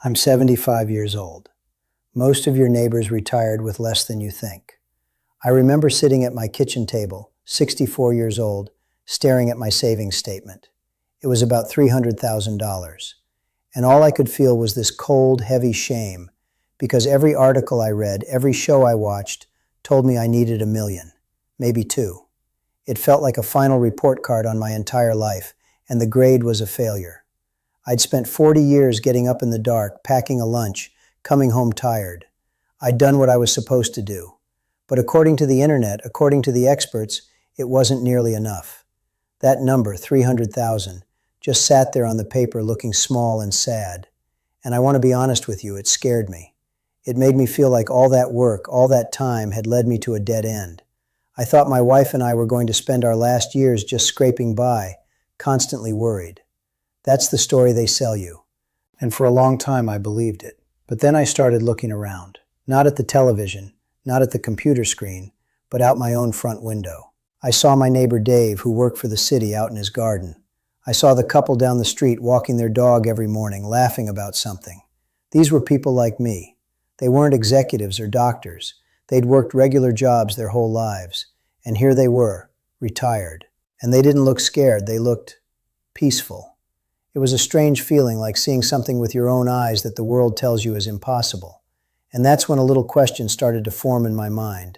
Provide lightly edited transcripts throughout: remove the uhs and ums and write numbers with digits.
I'm 75 years old. Most of your neighbors retired with less than you think. I remember sitting at my kitchen table, 64 years old, staring at my savings statement. It was about $300,000. And all I could feel was this cold, heavy shame, because every article I read, every show I watched, told me I needed $1 million, maybe $2. It felt like a final report card on my entire life, and the grade was a failure. I'd spent 40 years getting up in the dark, packing a lunch, coming home tired. I'd done what I was supposed to do. But according to the internet, according to the experts, it wasn't nearly enough. That number, 300,000, just sat there on the paper looking small and sad. And I want to be honest with you, it scared me. It made me feel like all that work, all that time had led me to a dead end. I thought my wife and I were going to spend our last years just scraping by, constantly worried. That's the story they sell you. And for a long time I believed it. But then I started looking around. Not at the television, not at the computer screen, but out my own front window. I saw my neighbor Dave, who worked for the city, out in his garden. I saw the couple down the street walking their dog every morning, laughing about something. These were people like me. They weren't executives or doctors. They'd worked regular jobs their whole lives. And here they were, retired. And they didn't look scared, they looked peaceful. It was a strange feeling, like seeing something with your own eyes that the world tells you is impossible. And that's when a little question started to form in my mind.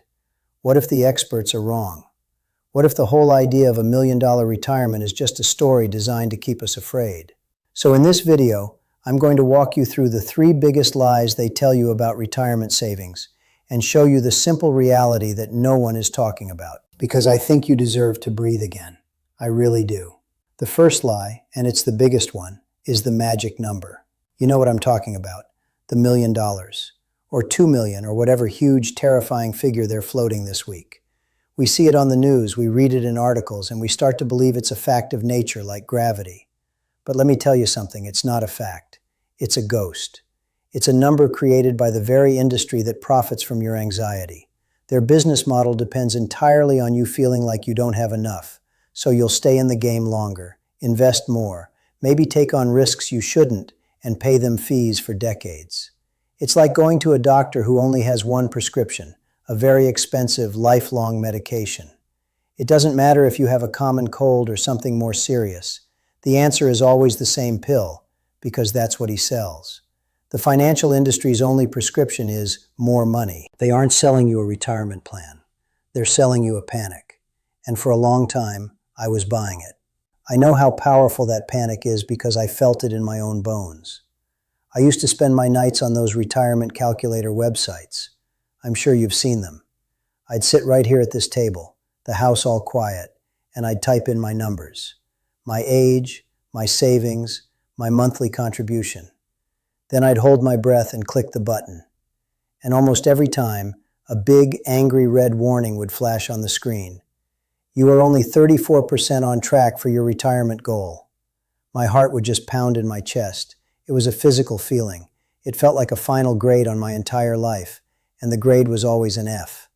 What if the experts are wrong? What if the whole idea of $1 million retirement is just a story designed to keep us afraid? So in this video, I'm going to walk you through the 3 biggest lies they tell you about retirement savings and show you the simple reality that no one is talking about. Because I think you deserve to breathe again. I really do. The first lie, and it's the biggest one, is the magic number. You know what I'm talking about. The $1 million, or 2 million, or whatever huge, terrifying figure they're floating this week. We see it on the news, we read it in articles, and we start to believe it's a fact of nature like gravity. But let me tell you something, it's not a fact. It's a ghost. It's a number created by the very industry that profits from your anxiety. Their business model depends entirely on you feeling like you don't have enough. So you'll stay in the game longer, invest more, maybe take on risks you shouldn't, and pay them fees for decades. It's like going to a doctor who only has one prescription, a very expensive, lifelong medication. It doesn't matter if you have a common cold or something more serious. The answer is always the same pill, because that's what he sells. The financial industry's only prescription is more money. They aren't selling you a retirement plan. They're selling you a panic. And for a long time, I was buying it. I know how powerful that panic is because I felt it in my own bones. I used to spend my nights on those retirement calculator websites. I'm sure you've seen them. I'd sit right here at this table, the house all quiet, and I'd type in my numbers. My age, my savings, my monthly contribution. Then I'd hold my breath and click the button. And almost every time, a big, angry red warning would flash on the screen. You are only 34% on track for your retirement goal. My heart would just pound in my chest. It was a physical feeling. It felt like a final grade on my entire life, and the grade was always an F.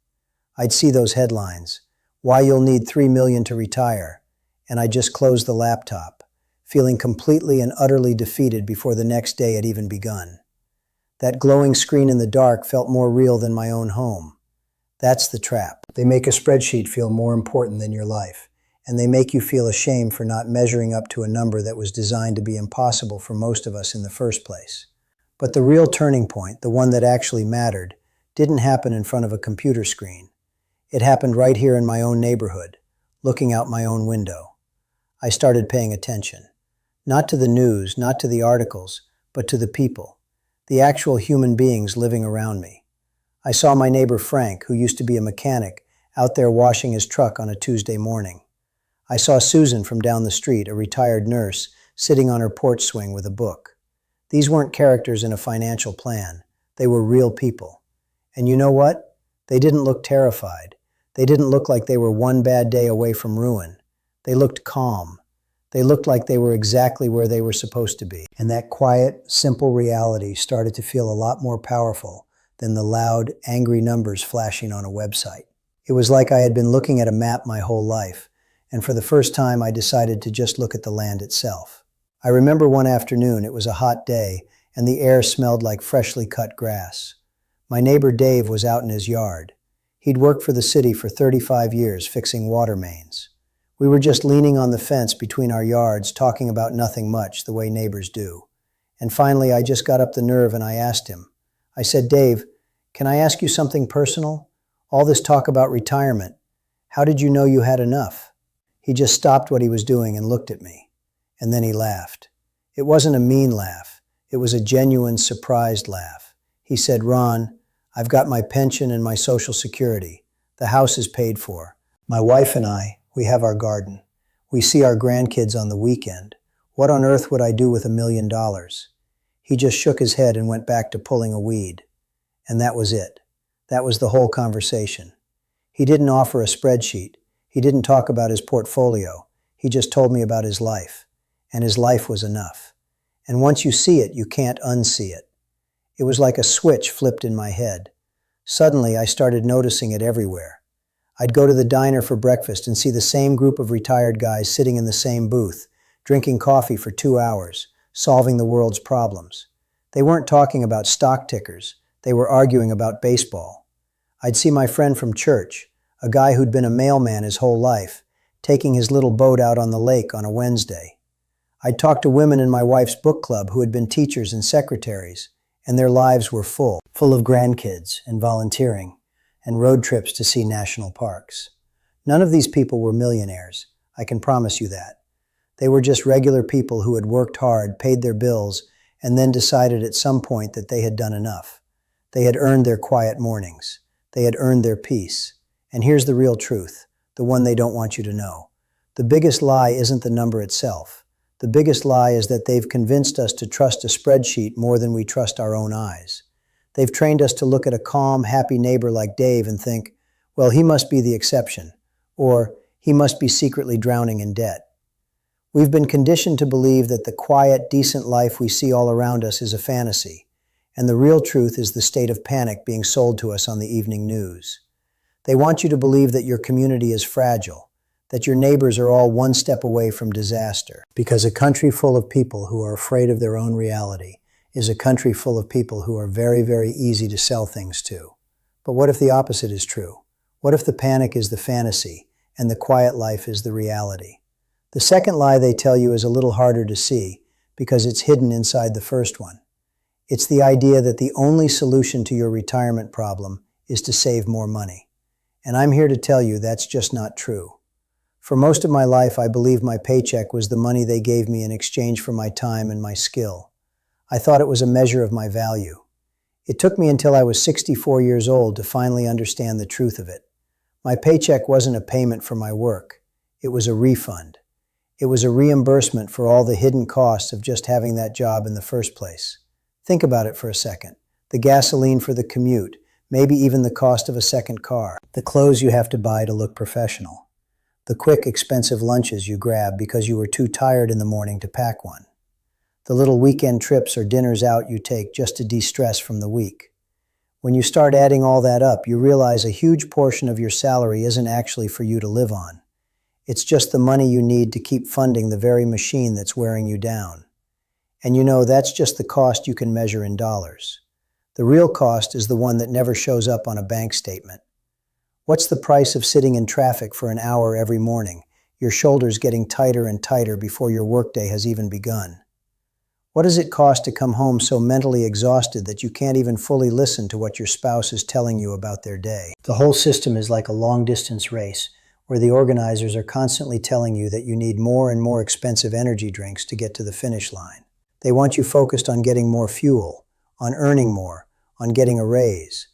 I'd see those headlines, why you'll need $3 million to retire, and I'd just close the laptop, feeling completely and utterly defeated before the next day had even begun. That glowing screen in the dark felt more real than my own home. That's the trap. They make a spreadsheet feel more important than your life, and they make you feel ashamed for not measuring up to a number that was designed to be impossible for most of us in the first place. But the real turning point, the one that actually mattered, didn't happen in front of a computer screen. It happened right here in my own neighborhood, looking out my own window. I started paying attention. Not to the news, not to the articles, but to the people, the actual human beings living around me. I saw my neighbor Frank, who used to be a mechanic, out there washing his truck on a Tuesday morning. I saw Susan from down the street, a retired nurse, sitting on her porch swing with a book. These weren't characters in a financial plan. They were real people. And you know what? They didn't look terrified. They didn't look like they were one bad day away from ruin. They looked calm. They looked like they were exactly where they were supposed to be. And that quiet, simple reality started to feel a lot more powerful than the loud, angry numbers flashing on a website. It was like I had been looking at a map my whole life, and for the first time I decided to just look at the land itself. I remember one afternoon, it was a hot day, and the air smelled like freshly cut grass. My neighbor Dave was out in his yard. He'd worked for the city for 35 years fixing water mains. We were just leaning on the fence between our yards, talking about nothing much, the way neighbors do. And finally, I just got up the nerve and I asked him. I said, "Dave, can I ask you something personal? All this talk about retirement. How did you know you had enough?" He just stopped what he was doing and looked at me. And then he laughed. It wasn't a mean laugh. It was a genuine, surprised laugh. He said, "Ron, I've got my pension and my Social Security. The house is paid for. My wife and I, we have our garden. We see our grandkids on the weekend. What on earth would I do with $1 million?" He just shook his head and went back to pulling a weed. And that was it. That was the whole conversation. He didn't offer a spreadsheet. He didn't talk about his portfolio. He just told me about his life. And his life was enough. And once you see it, you can't unsee it. It was like a switch flipped in my head. Suddenly, I started noticing it everywhere. I'd go to the diner for breakfast and see the same group of retired guys sitting in the same booth, drinking coffee for 2 hours, solving the world's problems. They weren't talking about stock tickers. They were arguing about baseball. I'd see my friend from church, a guy who'd been a mailman his whole life, taking his little boat out on the lake on a Wednesday. I'd talk to women in my wife's book club who had been teachers and secretaries, and their lives were full of grandkids and volunteering and road trips to see national parks. None of these people were millionaires, I can promise you that. They were just regular people who had worked hard, paid their bills, and then decided at some point that they had done enough. They had earned their quiet mornings. They had earned their peace. And here's the real truth, the one they don't want you to know. The biggest lie isn't the number itself. The biggest lie is that they've convinced us to trust a spreadsheet more than we trust our own eyes. They've trained us to look at a calm, happy neighbor like Dave and think, well, he must be the exception, or he must be secretly drowning in debt. We've been conditioned to believe that the quiet, decent life we see all around us is a fantasy, and the real truth is the state of panic being sold to us on the evening news. They want you to believe that your community is fragile, that your neighbors are all one step away from disaster, because a country full of people who are afraid of their own reality is a country full of people who are very, very easy to sell things to. But what if the opposite is true? What if the panic is the fantasy and the quiet life is the reality? The second lie they tell you is a little harder to see because it's hidden inside the first one. It's the idea that the only solution to your retirement problem is to save more money. And I'm here to tell you that's just not true. For most of my life, I believed my paycheck was the money they gave me in exchange for my time and my skill. I thought it was a measure of my value. It took me until I was 64 years old to finally understand the truth of it. My paycheck wasn't a payment for my work. It was a refund. It was a reimbursement for all the hidden costs of just having that job in the first place. Think about it for a second. The gasoline for the commute, maybe even the cost of a second car, the clothes you have to buy to look professional, the quick, expensive lunches you grab because you were too tired in the morning to pack one, the little weekend trips or dinners out you take just to de-stress from the week. When you start adding all that up, you realize a huge portion of your salary isn't actually for you to live on. It's just the money you need to keep funding the very machine that's wearing you down. And you know, that's just the cost you can measure in dollars. The real cost is the one that never shows up on a bank statement. What's the price of sitting in traffic for an hour every morning, your shoulders getting tighter and tighter before your workday has even begun? What does it cost to come home so mentally exhausted that you can't even fully listen to what your spouse is telling you about their day? The whole system is like a long-distance race where the organizers are constantly telling you that you need more and more expensive energy drinks to get to the finish line. They want you focused on getting more fuel, on earning more, on getting a raise.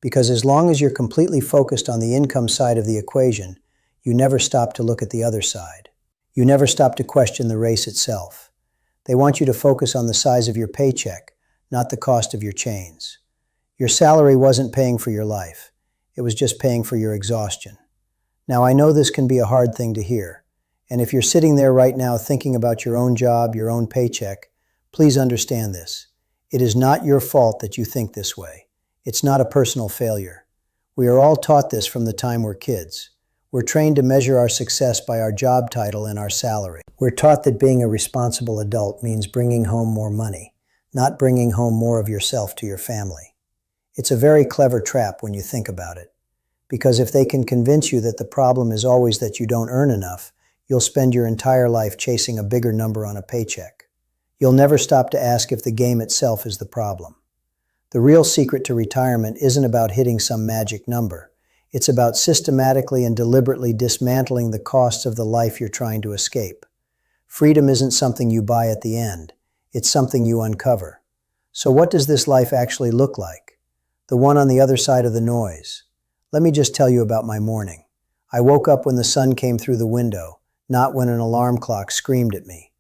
Because as long as you're completely focused on the income side of the equation, you never stop to look at the other side. You never stop to question the race itself. They want you to focus on the size of your paycheck, not the cost of your chains. Your salary wasn't paying for your life. It was just paying for your exhaustion. Now, I know this can be a hard thing to hear. And if you're sitting there right now thinking about your own job, your own paycheck, please understand this. It is not your fault that you think this way. It's not a personal failure. We are all taught this from the time we're kids. We're trained to measure our success by our job title and our salary. We're taught that being a responsible adult means bringing home more money, not bringing home more of yourself to your family. It's a very clever trap when you think about it, because if they can convince you that the problem is always that you don't earn enough, you'll spend your entire life chasing a bigger number on a paycheck. You'll never stop to ask if the game itself is the problem. The real secret to retirement isn't about hitting some magic number. It's about systematically and deliberately dismantling the costs of the life you're trying to escape. Freedom isn't something you buy at the end. It's something you uncover. So what does this life actually look like? The one on the other side of the noise. Let me just tell you about my morning. I woke up when the sun came through the window, not when an alarm clock screamed at me.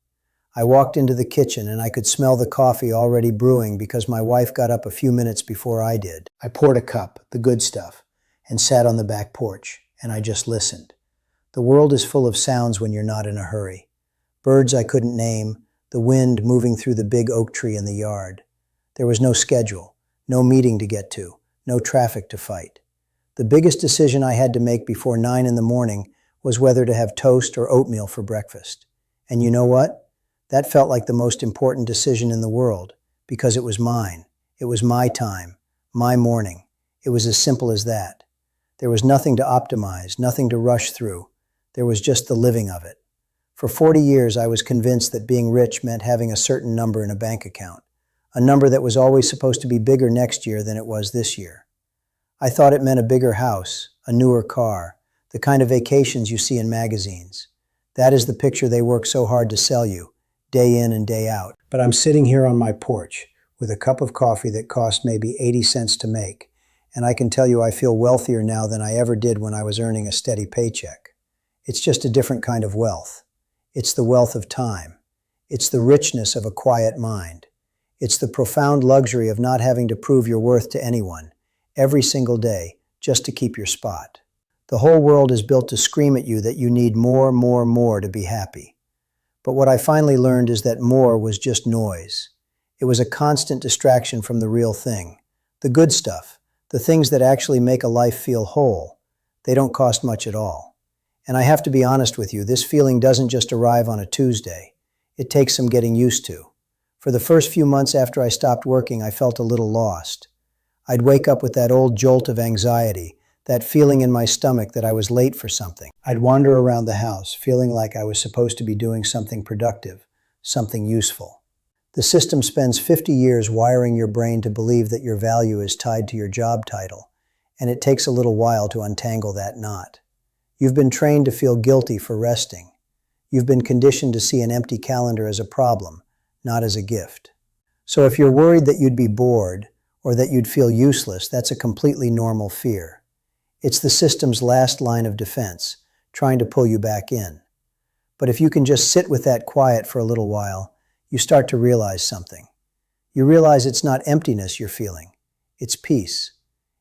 I walked into the kitchen and I could smell the coffee already brewing because my wife got up a few minutes before I did. I poured a cup, the good stuff, and sat on the back porch, and I just listened. The world is full of sounds when you're not in a hurry. Birds I couldn't name, the wind moving through the big oak tree in the yard. There was no schedule, no meeting to get to, no traffic to fight. The biggest decision I had to make before 9 in the morning was whether to have toast or oatmeal for breakfast. And you know what? That felt like the most important decision in the world, because it was mine. It was my time, my morning. It was as simple as that. There was nothing to optimize, nothing to rush through. There was just the living of it. For 40 years, I was convinced that being rich meant having a certain number in a bank account, a number that was always supposed to be bigger next year than it was this year. I thought it meant a bigger house, a newer car, the kind of vacations you see in magazines. That is the picture they work so hard to sell you, day in and day out. But I'm sitting here on my porch with a cup of coffee that cost maybe 80 cents to make, and I can tell you I feel wealthier now than I ever did when I was earning a steady paycheck. It's just a different kind of wealth. It's the wealth of time. It's the richness of a quiet mind. It's the profound luxury of not having to prove your worth to anyone, every single day, just to keep your spot. The whole world is built to scream at you that you need more to be happy. But what I finally learned is that more was just noise. It was a constant distraction from the real thing. The good stuff, the things that actually make a life feel whole. They don't cost much at all. And I have to be honest with you, this feeling doesn't just arrive on a Tuesday. It takes some getting used to. For the first few months after I stopped working, I felt a little lost. I'd wake up with that old jolt of anxiety, that feeling in my stomach that I was late for something. I'd wander around the house, feeling like I was supposed to be doing something productive, something useful. The system spends 50 years wiring your brain to believe that your value is tied to your job title, and it takes a little while to untangle that knot. You've been trained to feel guilty for resting. You've been conditioned to see an empty calendar as a problem, not as a gift. So if you're worried that you'd be bored, or that you'd feel useless, that's a completely normal fear. It's the system's last line of defense, trying to pull you back in. But if you can just sit with that quiet for a little while, you start to realize something. You realize it's not emptiness you're feeling, it's peace.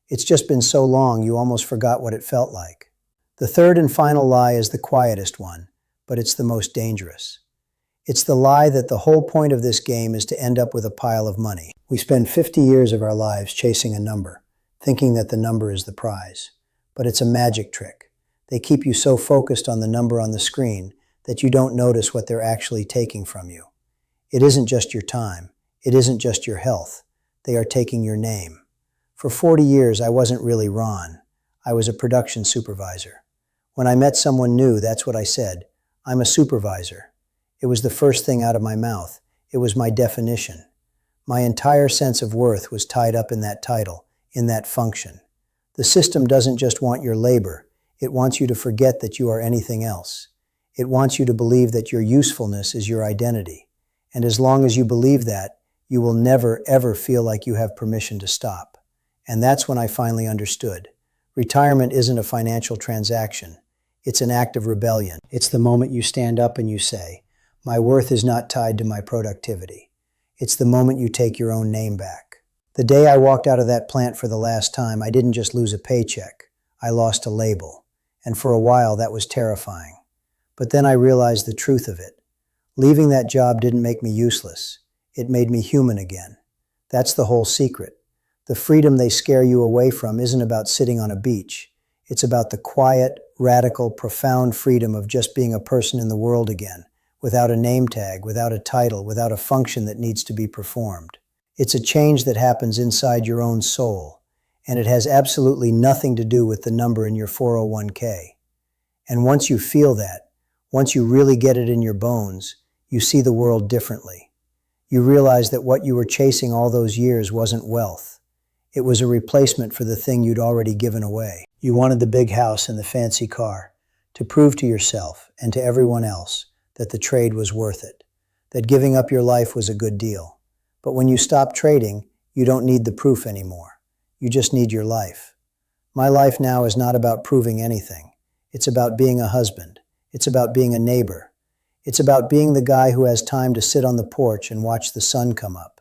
It's just been so long you almost forgot what it felt like. The third and final lie is the quietest one, but it's the most dangerous. It's the lie that the whole point of this game is to end up with a pile of money. We spend 50 years of our lives chasing a number, thinking that the number is the prize. But it's a magic trick. They keep you so focused on the number on the screen that you don't notice what they're actually taking from you. It isn't just your time. It isn't just your health. They are taking your name. For 40 years, I wasn't really Ron. I was a production supervisor. When I met someone new, that's what I said. I'm a supervisor. It was the first thing out of my mouth. It was my definition. My entire sense of worth was tied up in that title, in that function. The system doesn't just want your labor. It wants you to forget that you are anything else. It wants you to believe that your usefulness is your identity. And as long as you believe that, you will never, ever feel like you have permission to stop. And that's when I finally understood. Retirement isn't a financial transaction. It's an act of rebellion. It's the moment you stand up and you say, my worth is not tied to my productivity. It's the moment you take your own name back. The day I walked out of that plant for the last time, I didn't just lose a paycheck. I lost a label. And for a while, that was terrifying. But then I realized the truth of it. Leaving that job didn't make me useless. It made me human again. That's the whole secret. The freedom they scare you away from isn't about sitting on a beach. It's about the quiet, radical, profound freedom of just being a person in the world again, without a name tag, without a title, without a function that needs to be performed. It's a change that happens inside your own soul, and it has absolutely nothing to do with the number in your 401k. And once you feel that, once you really get it in your bones, you see the world differently. You realize that what you were chasing all those years wasn't wealth. It was a replacement for the thing you'd already given away. You wanted the big house and the fancy car, to prove to yourself and to everyone else that the trade was worth it, that giving up your life was a good deal. But when you stop trading, you don't need the proof anymore. You just need your life. My life now is not about proving anything. It's about being a husband. It's about being a neighbor. It's about being the guy who has time to sit on the porch and watch the sun come up.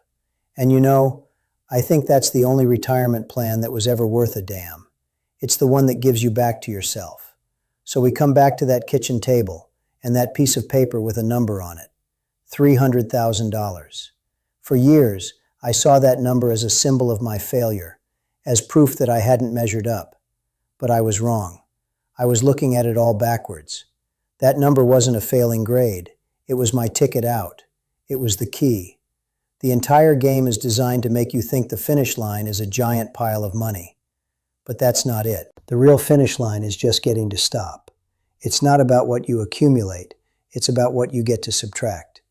And you know, I think that's the only retirement plan that was ever worth a damn. It's the one that gives you back to yourself. So we come back to that kitchen table and that piece of paper with a number on it, $300,000. For years, I saw that number as a symbol of my failure, as proof that I hadn't measured up. But I was wrong. I was looking at it all backwards. That number wasn't a failing grade. It was my ticket out. It was the key. The entire game is designed to make you think the finish line is a giant pile of money. But that's not it. The real finish line is just getting to stop. It's not about what you accumulate. It's about what you get to subtract.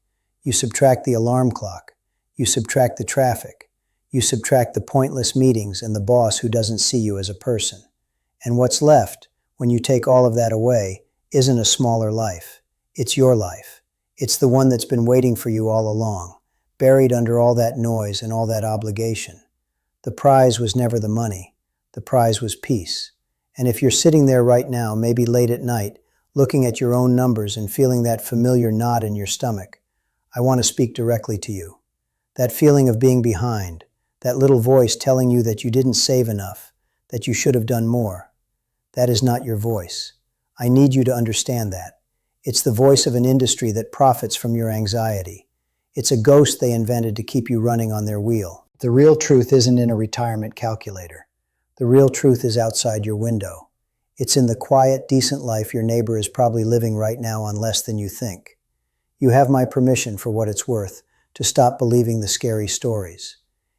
You subtract the alarm clock. You subtract the traffic. You subtract the pointless meetings and the boss who doesn't see you as a person. And what's left, when you take all of that away, isn't a smaller life. It's your life. It's the one that's been waiting for you all along, buried under all that noise and all that obligation. The prize was never the money. The prize was peace. And if you're sitting there right now, maybe late at night, looking at your own numbers and feeling that familiar knot in your stomach, I want to speak directly to you. That feeling of being behind, that little voice telling you that you didn't save enough, that you should have done more, that is not your voice. I need you to understand that. It's the voice of an industry that profits from your anxiety. It's a ghost they invented to keep you running on their wheel. The real truth isn't in a retirement calculator. The real truth is outside your window. It's in the quiet, decent life your neighbor is probably living right now on less than you think. You have my permission, for what it's worth, to stop believing the scary stories.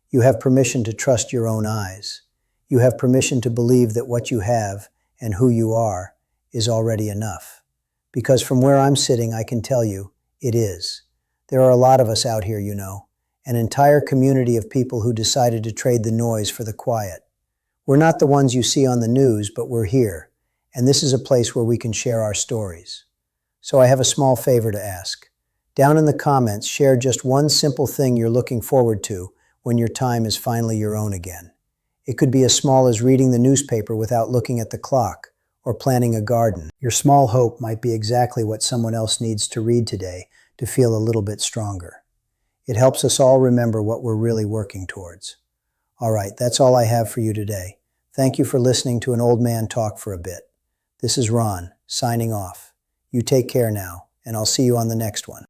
You have permission to trust your own eyes. You have permission to believe that what you have and who you are is already enough. Because from where I'm sitting, I can tell you, it is. There are a lot of us out here, you know, an entire community of people who decided to trade the noise for the quiet. We're not the ones you see on the news, but we're here, and this is a place where we can share our stories. So I have a small favor to ask. Down in the comments, share just one simple thing you're looking forward to when your time is finally your own again. It could be as small as reading the newspaper without looking at the clock, or planting a garden. Your small hope might be exactly what someone else needs to read today to feel a little bit stronger. It helps us all remember what we're really working towards. All right, that's all I have for you today. Thank you for listening to an old man talk for a bit. This is Ron, signing off. You take care now, and I'll see you on the next one.